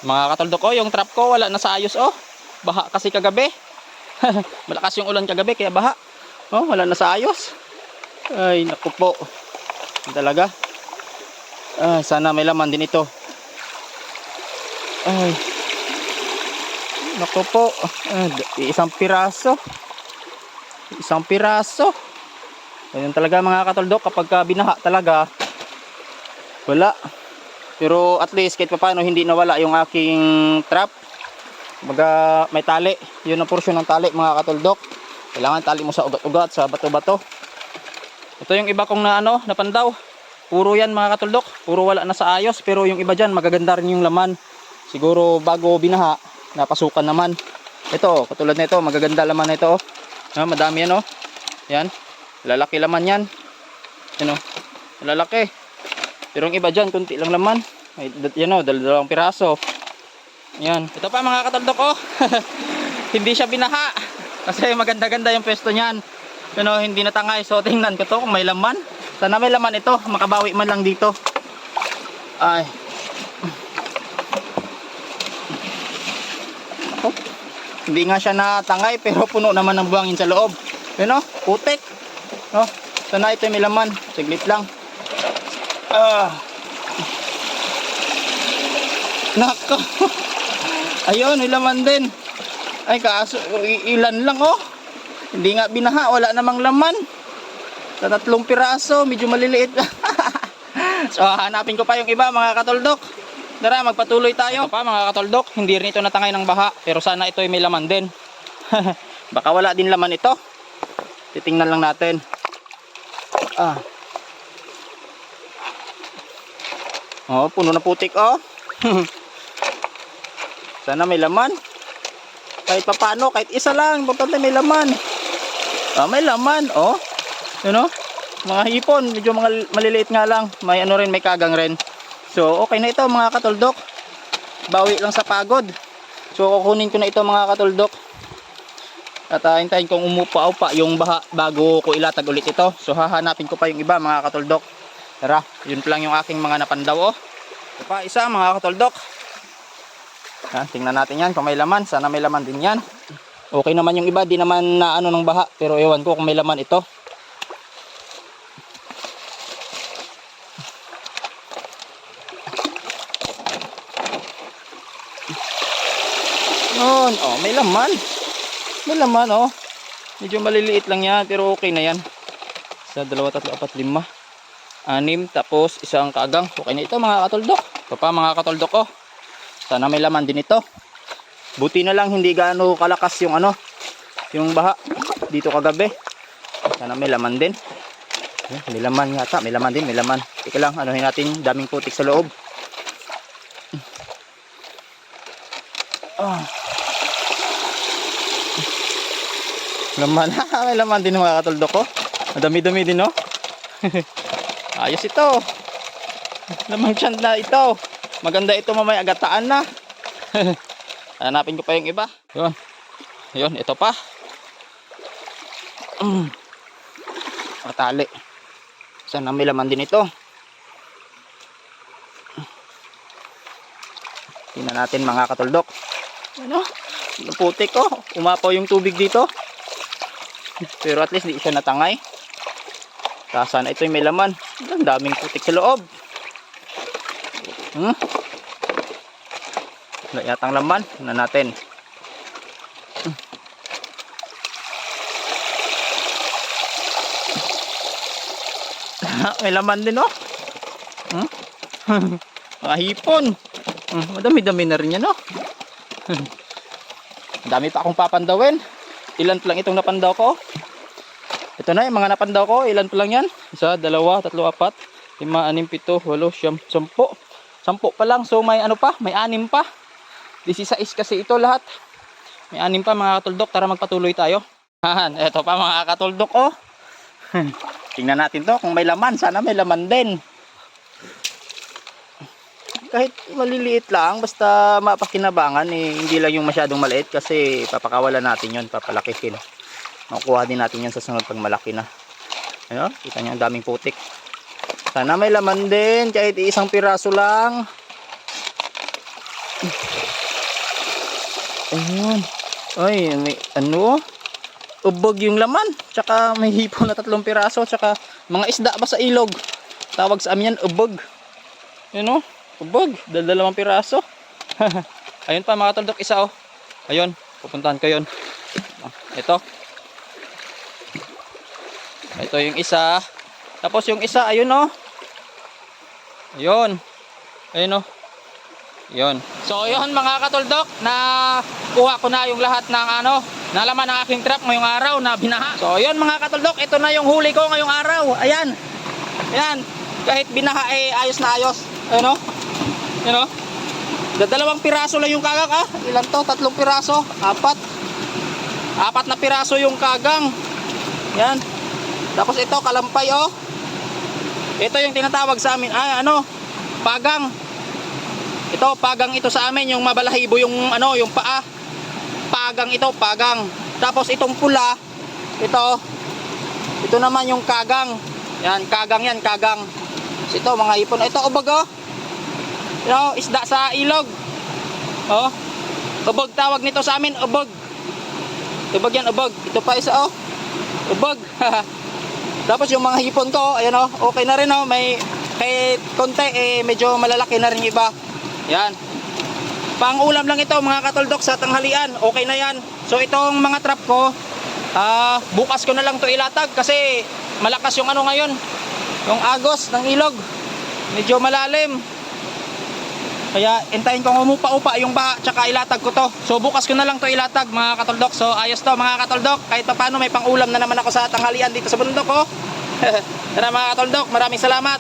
Mga katoldok ko, yung trap ko wala na sa ayos oh. Baha kasi kagabi. Malakas yung ulan kagabi kaya baha. Oh, wala na sa ayos. Ay, naku po. Talaga. Ay, sana may laman din ito. Ay. Naku po. Isang piraso. Isang piraso. Ayun talaga mga katoldok, kapag binaha talaga wala. Pero at least kahit paano hindi nawala yung aking trap. Baga may tali. Yun ang porsyon ng tali mga katoldok. Kailangan tali mo sa ugat-ugat, sa bato-bato. Ito yung iba kong napandaw. Puro yan mga katoldok. Puro wala na sa ayos. Pero yung iba dyan magaganda rin yung laman. Siguro bago binaha, napasukan naman. Ito, katulad nito, magaganda laman na ito. Madami yan oh. Yan. Lalaki laman yan. Yan oh. Lalaki. Pero yung iba dyan, kunti lang laman. Ay, yan o, dalawang piraso. Yan. Ito pa mga katoldok ko. Hindi siya binaha. Kasi maganda-ganda yung pwesto niyan. Yan o, hindi natangay. So tingnan ko to kung may laman. Sana may laman ito. Makabawi man lang dito. Ay. Oh. Hindi nga siya natangay pero puno naman ng buhangin sa loob. Yan o, putik. Oh, sana ito may laman. Siglit lang. Nako. Ayun, may laman din. Ay, kaso ilan lang oh. Hindi nga binaha, wala namang laman. Sa 3 piraso, medyo maliliit. So, hanapin ko pa yung iba mga katoldok. Tara, magpatuloy tayo. Ito pa mga katoldok, hindi rin ito natangay ng baha. Pero sana ito ay may laman din. Baka wala din laman ito. Titingnan lang natin. Oh, puno na putik oh. Sana may laman. Kahit papaano, kahit isa lang, importante may laman. May laman oh. Yun oh. Mga hipon, medyo mga maliliit nga lang. May rin, may kagang rin. So, okay na ito mga katoldok. Bawi lang sa pagod. So, kukunin ko na ito mga katoldok. At hintayin kong umupa-upa yung baha bago ko ilatag ulit ito. So, hahanapin ko pa yung iba mga katoldok. Tara, yun pa lang yung aking mga napandaw oh. Ito pa isa mga katoldok. Tingnan natin yan kung may laman. Sana may laman din yan. Okay naman yung iba, di naman na ng baha. Pero ewan ko kung may laman ito. Noon, oh, may laman. May laman oh. Medyo maliliit lang yan pero okay na yan. 1, 2, 3, 4, 5. 6 tapos isang kagang. Okay na ito mga katoldok. Ito pa mga katoldok oh. Sana may laman din ito. Buti na lang hindi gaano kalakas yung yung baha dito kagabi. Sana may laman din. May laman yata, may laman din, may laman. Teka lang, anuhin natin, daming putik sa loob. Laman, may laman din mga katoldok ko. Madami-dami din no. Ayos ito. Lamang tiyan na ito. Maganda ito mamaya agataan na. Hanapin ko pa yung iba. Yun. Yun, ito pa. Matali. Sana may laman din ito. Tingnan natin mga katoldok. Ano? Putik ko. Umapaw yung tubig dito. Pero at least di siya natangay. Sana ito yung may laman. Ang daming putik sa loob. Wala yatang laman. Tingnan natin. May laman din oh. Mga hipon. Madami-dami na rin yan oh. Dami pa akong papandawin. Ilan pa lang itong napandaw ko. Ito na yung mga napandaw ko. Ilan pa lang yan? 1, 2, 3, 4, 5, 6, 7, 8, 9, 10. 10 pa lang. So may pa? May 6 pa. 16 kasi ito lahat. May 6 pa mga katoldok. Tara magpatuloy tayo. Ito pa mga katoldok oh. Tingnan natin to kung may laman. Sana may laman din. Kahit maliliit lang, basta mapakinabangan hindi lang yung masyadong maliit kasi papakawalan natin yun, papalakihin. Makukuha din natin yan sa sunod pag malaki na. Ayun, kita nyo ang daming putik. Sana may laman din kahit isang piraso lang. Ayun. Ay, may ano? Ubog yung laman. Tsaka may hipon na 3 piraso. Tsaka mga isda pa sa ilog. Tawag sa amin yan, ubog. Yun o, ubog. 2 piraso. Ayun pa mga katoldok, isa o. Ayun, pupuntahan ko yun. Ito. Ito yung isa. Tapos yung isa, ayun o. Ayun. Ayun o. Yun. So yun mga katoldok, na kuha ko na yung lahat ng nalaman ng aking trap ngayong araw na binaha. So yun mga katoldok, ito na yung huli ko ngayong araw. Ayan. Ayan. Kahit binaha ayos na ayos. Ayun o. Ayun o. 2 piraso lang yung kagang Ilan to? 3 piraso? 4 na piraso yung kagang. Yan. Tapos ito kalampay o. Ito yung tinatawag sa amin pagang. Ito pagang ito sa amin, yung mabalahibo yung yung paa. Pagang ito, pagang. Tapos itong pula, ito naman yung kagang. Yan, kagang yan, kagang. Tapos ito mga hipon, ito ubog o. Isda sa ilog. Oh. Ubog tawag nito sa amin, ubog. Ubog yan, ubog. Ito pa isa o. Ubog. Tapos yung mga hipon ko, ayan o, okay na rin o. May kahit konti medyo malalaki na rin iba. Yan. Pang ulam lang ito mga katoldok sa tanghalian. Okay na yan. So itong mga trap ko, bukas ko na lang to ilatag kasi malakas yung ngayon. Yung agos ng ilog. Medyo malalim. Kaya hintayin ko umupa-upa yung baha tsaka ilatag ko to. So bukas ko na lang to ilatag mga katoldok. So ayos to mga katoldok. Kahit pa paano may pang ulam na naman ako sa tanghalian dito sa bundok ko. Tara mga katoldok, maraming salamat.